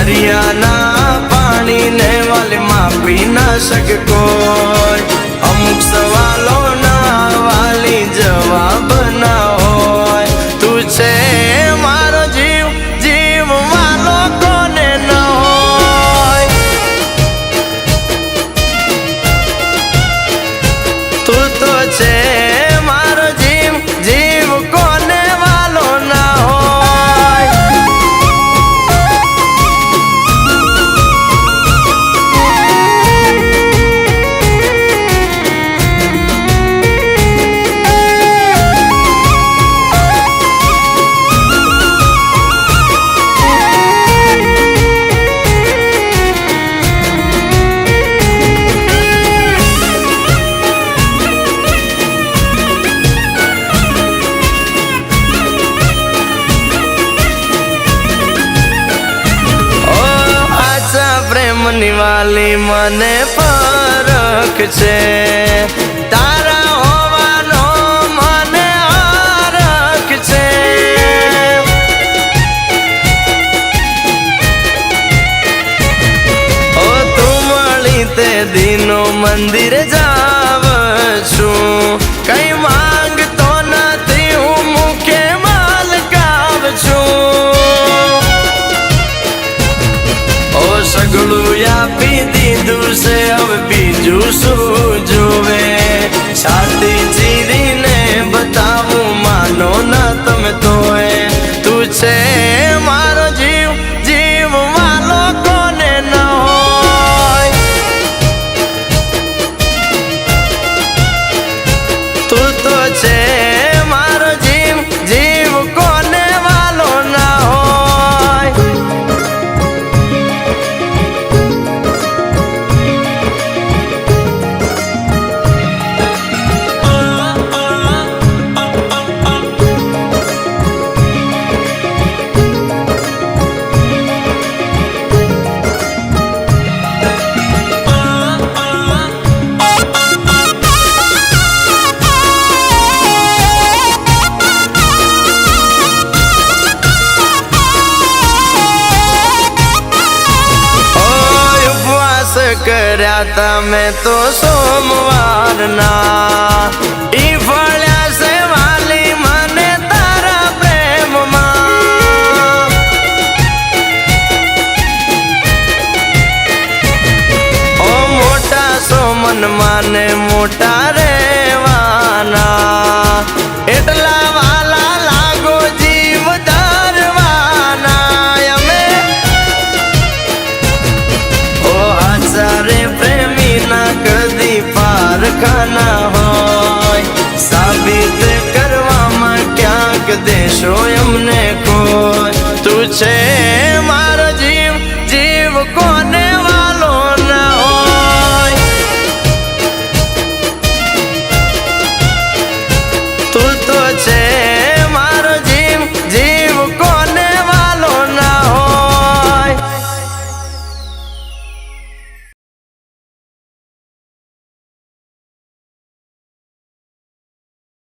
दरियाना पानी ने वाले मापी ना सक कोई अमुक सवालों ना वाली जवाब ना होय तू छे मारो जीव जीव वालो कोने न होय तू तो छे मारो जीव जीव कोने वालो ना होय वाली मने परख छे तारा होवानो मने हरख छे ओ तू मળી ते दिनो मंदिर जाव छू कई मांगतो नथी हूँ मुखे मालकाव छू सगळू आपी दीधु से अब बीजू शू जोवे छाती चीरी ने बतावू मानो ना तमे तोए तू छे मारो जीव जीव वालो कोने न होय तू तो छे मारो जीव जीव कोने वालो ना होय कर्या तमे तो सोमवार ना ई फळ्या से वाली मने तारा प्रेम मां ओ मोटा सोमन माने मोटा रेवाना एटला वाला लागो जीव धरवाना यमे सारे प्रेमी ना कदी पारखाना होय साबित करवा में क्या देशो अमने कोई तू छे